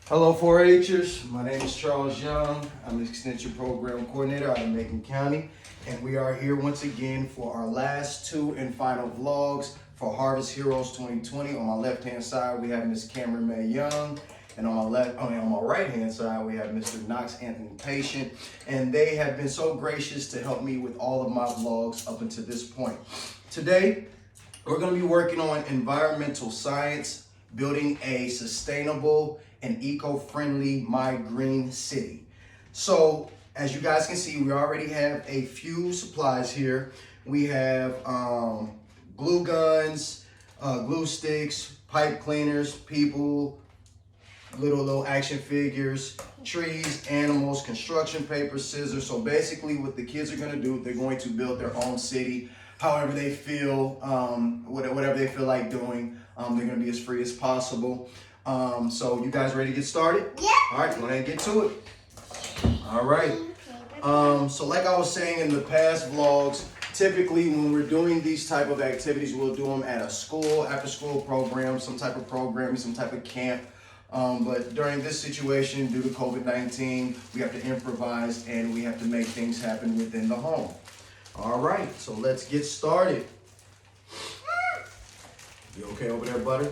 Hello 4-Hers, my name is Charles Young. I'm the Extension Program Coordinator out of Macon County, and we are here once again for our last two and final vlogs for Harvest Heroes 2020. On my left hand side we have Ms. Cameron May Young, and on my right hand side we have Mr. Knox Anthony Patient, and they have been so gracious to help me with all of my vlogs up until this point. Today we're going to be working on environmental science, building a sustainable and eco-friendly My Green City. So as you guys can see, we already have a few supplies here. We have glue guns, glue sticks, pipe cleaners, people, little action figures, trees, animals, construction paper, scissors. So basically what the kids are going to do, they're going to build their own city however they feel, whatever they feel like doing. They're going to be as free as possible. So you guys ready to get started? Yeah. All right, go ahead and get to it. All right. So like I was saying in the past vlogs, typically when we're doing these type of activities, we'll do them at a school, after school program, some type of programming, some type of camp. But during this situation, due to COVID-19, we have to improvise and we have to make things happen within the home. All right, so let's get started. You okay over there, Butter?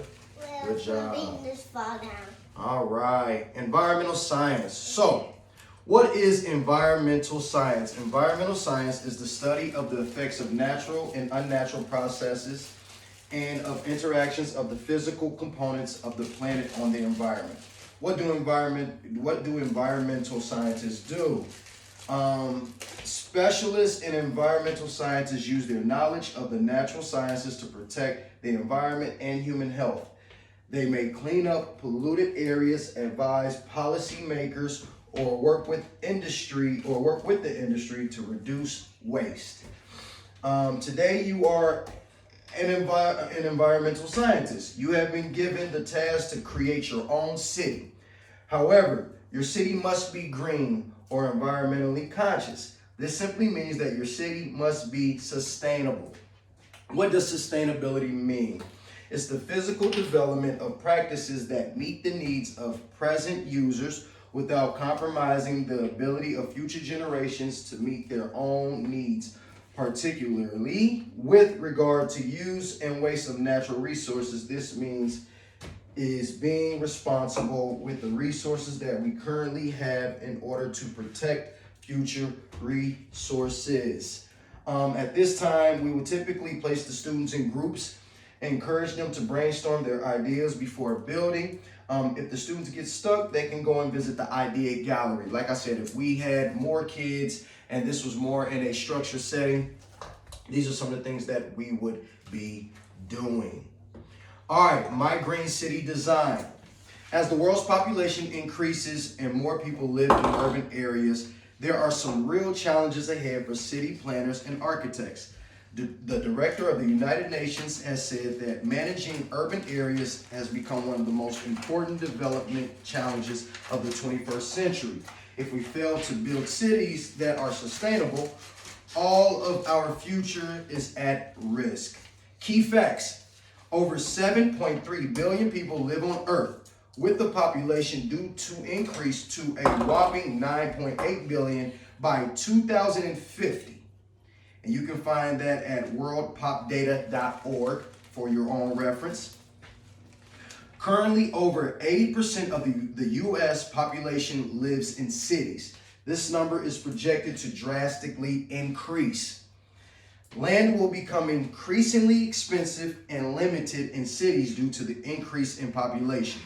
Good job. This fall down. All right, environmental science. So, what is environmental science? Environmental science is the study of the effects of natural and unnatural processes and of interactions of the physical components of the planet on the environment. What do environmental scientists do? Specialists in environmental sciences use their knowledge of the natural sciences to protect the environment and human health. They may clean up polluted areas, advise policymakers, or work with the industry to reduce waste. Today you are an environmental scientist. You have been given the task to create your own city. However, your city must be green or environmentally conscious. This simply means that your city must be sustainable. What does sustainability mean? It's the physical development of practices that meet the needs of present users without compromising the ability of future generations to meet their own needs, particularly with regard to use and waste of natural resources. This means is being responsible with the resources that we currently have in order to protect future resources. At this time, we will typically place the students in groups, encourage them to brainstorm their ideas before building. If the students get stuck, they can go and visit the idea gallery. Like I said, if we had more kids and this was more in a structured setting, these are some of the things that we would be doing. All right, My Green City design. As the world's population increases and more people live in urban areas, there are some real challenges ahead for city planners and architects. The director of the United Nations has said that managing urban areas has become one of the most important development challenges of the 21st century. If we fail to build cities that are sustainable, all of our future is at risk. Key facts. Over 7.3 billion people live on Earth, with the population due to increase to a whopping 9.8 billion by 2050. And you can find that at worldpopdata.org for your own reference. Currently, over 80% of the U.S. population lives in cities. This number is projected to drastically increase. Land will become increasingly expensive and limited in cities due to the increase in population.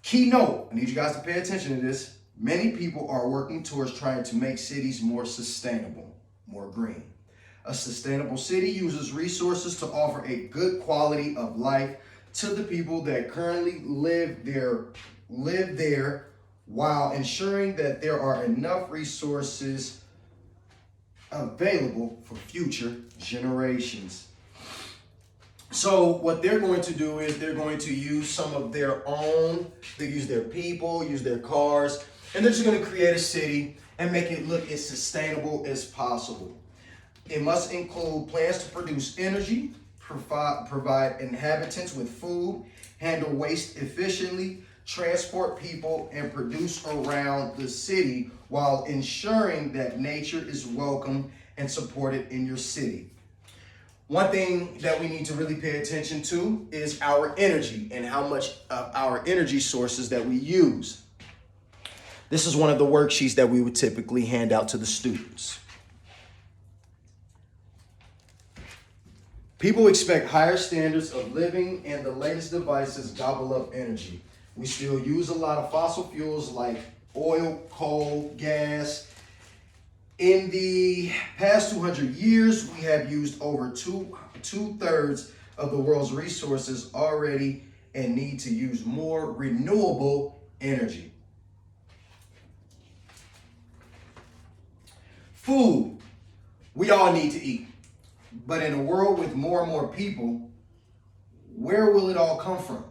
Key note, I need you guys to pay attention to this. Many people are working towards trying to make cities more sustainable, more green. A sustainable city uses resources to offer a good quality of life to the people that currently live there while ensuring that there are enough resources available for future generations. So what they're going to do is they're going to use some of their own, they use their people, use their cars, and they're just going to create a city and make it look as sustainable as possible. It must include plans to produce energy, provide inhabitants with food, handle waste efficiently, transport people, and produce around the city while ensuring that nature is welcome and supported in your city. One thing that we need to really pay attention to is our energy and how much of our energy sources that we use. This is one of the worksheets that we would typically hand out to the students. People expect higher standards of living, and the latest devices gobble up energy. We still use a lot of fossil fuels like oil, coal, gas. In the past 200 years, we have used over two-thirds of the world's resources already and need to use more renewable energy. Food. We all need to eat. But in a world with more and more people, where will it all come from?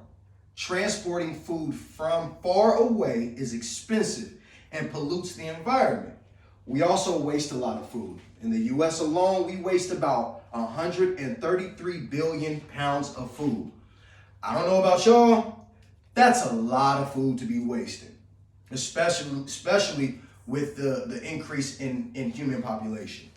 Transporting food from far away is expensive and pollutes the environment. We also waste a lot of food. In the US alone, we waste about 133 billion pounds of food. I don't know about y'all, that's a lot of food to be wasted, especially with the increase in human population.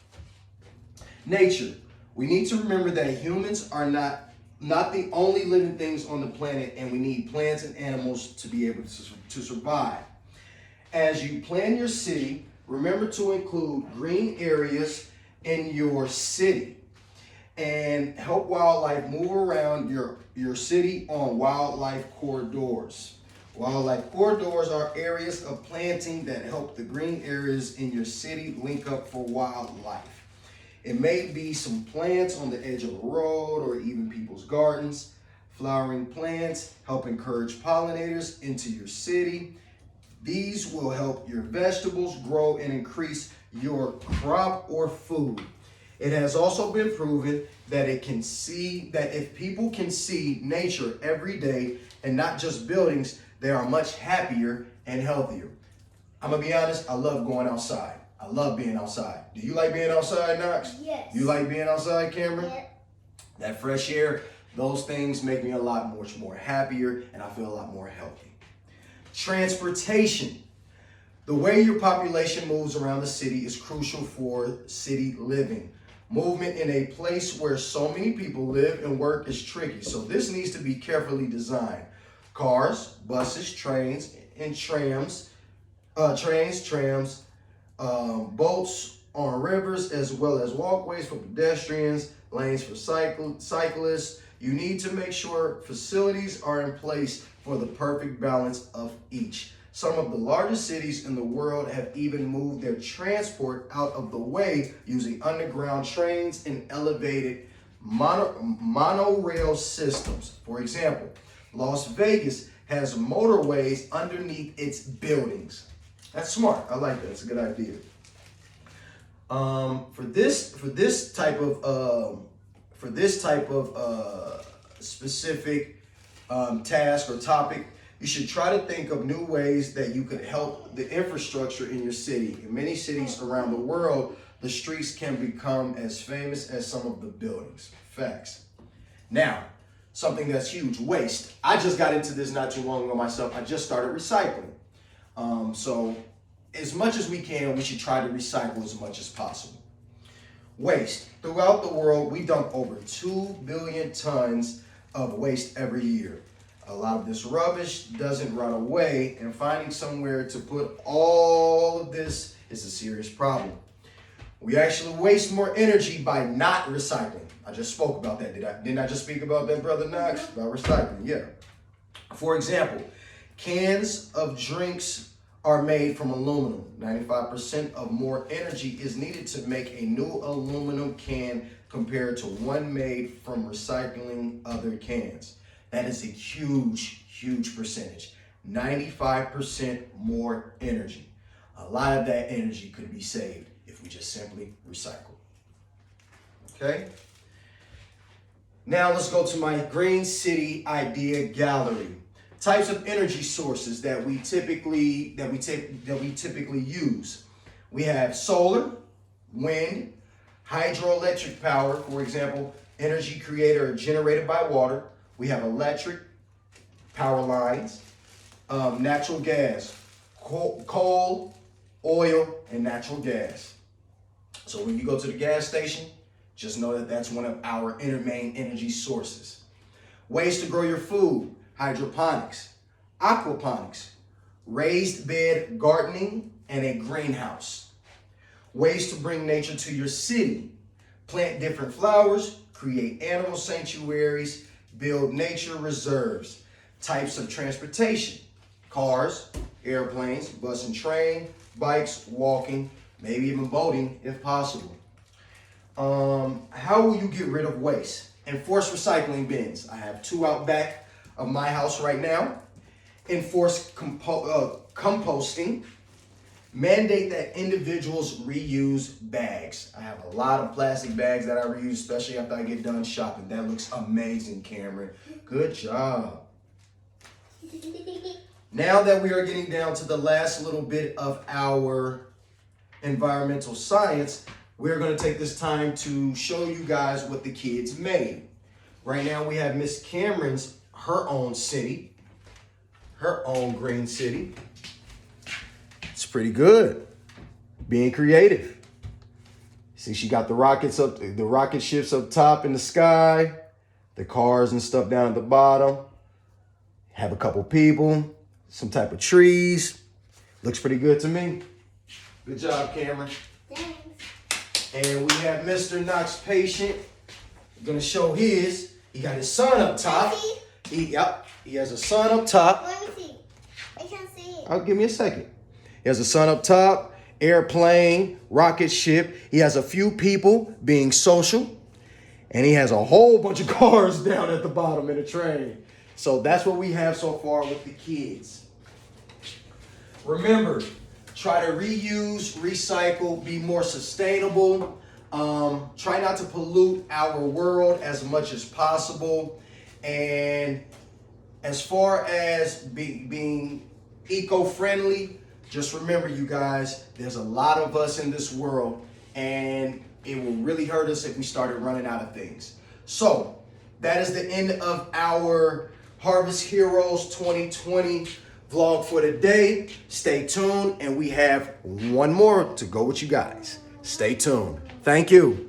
Nature. We need to remember that humans are not the only living things on the planet, and we need plants and animals to be able to survive. As you plan your city, remember to include green areas in your city and help wildlife move around your city on wildlife corridors. Wildlife corridors are areas of planting that help the green areas in your city link up for wildlife. It may be some plants on the edge of a road or even people's gardens. Flowering plants help encourage pollinators into your city. These will help your vegetables grow and increase your crop or food. It has also been proven that if people can see nature every day and not just buildings, they are much happier and healthier. I'm gonna be honest, I love going outside. I love being outside. Do you like being outside, Knox? Yes. You like being outside, Cameron? Yeah. That fresh air, those things make me a lot much more happier, and I feel a lot more healthy. Transportation. The way your population moves around the city is crucial for city living. Movement in a place where so many people live and work is tricky, so this needs to be carefully designed. Cars, buses, trains, and trams, boats on rivers, as well as walkways for pedestrians, lanes for cyclists. You need to make sure facilities are in place for the perfect balance of each. Some of the largest cities in the world have even moved their transport out of the way using underground trains and elevated monorail systems. For example, Las Vegas has motorways underneath its buildings. That's smart. I like that. It's a good idea. For this type of specific task or topic, you should try to think of new ways that you could help the infrastructure in your city. In many cities around the world, the streets can become as famous as some of the buildings. Facts. Now, something that's huge, waste. I just got into this not too long ago myself. I just started recycling. So as much as we can, we should try to recycle as much as possible. Waste. Throughout the world, we dump over 2 billion tons of waste every year. A lot of this rubbish doesn't rot away, and finding somewhere to put all of this is a serious problem. We actually waste more energy by not recycling. I just spoke about that. Didn't I just speak about that, Brother Knox? About recycling, yeah. For example, cans of drinks are made from aluminum. 95% of more energy is needed to make a new aluminum can compared to one made from recycling other cans. That is a huge, huge percentage. 95% more energy. A lot of that energy could be saved if we just simply recycle. Okay? Now let's go to my Green City Idea Gallery. Types of energy sources that we typically use. We have solar, wind, hydroelectric power. For example, energy created or generated by water. We have electric, power lines, natural gas, coal, oil, and natural gas. So when you go to the gas station, just know that that's one of our main energy sources. Ways to grow your food: hydroponics, aquaponics, raised bed gardening, and a greenhouse. Ways to bring nature to your city: plant different flowers, create animal sanctuaries, build nature reserves. Types of transportation: cars, airplanes, bus and train, bikes, walking, maybe even boating if possible. How will you get rid of waste? Enforce recycling bins. I have 2 out back of my house right now. Enforce composting. Mandate that individuals reuse bags. I have a lot of plastic bags that I reuse, especially after I get done shopping. That looks amazing, Cameron. Good job. Now that we are getting down to the last little bit of our environmental science, we're going to take this time to show you guys what the kids made. Right now we have Miss Cameron's, her own city, her own green city. It's pretty good. Being creative. See, she got the rockets up, the rocket ships up top in the sky, the cars and stuff down at the bottom. Have a couple people, some type of trees. Looks pretty good to me. Good job, Cameron. Thanks. And we have Mr. Knox Patient. Gonna show his. He got his sun up top. He has a sun up top. Let me see. I can't see it. Give me a second. He has a sun up top, airplane, rocket ship. He has a few people being social. And he has a whole bunch of cars down at the bottom in a train. So that's what we have so far with the kids. Remember, try to reuse, recycle, be more sustainable. Try not to pollute our world as much as possible. And as far as being eco-friendly, just remember, you guys, there's a lot of us in this world, and it will really hurt us if we started running out of things. So that is the end of our Harvest Heroes 2020 vlog for today. Stay tuned, and we have one more to go with you guys. Stay tuned. Thank you.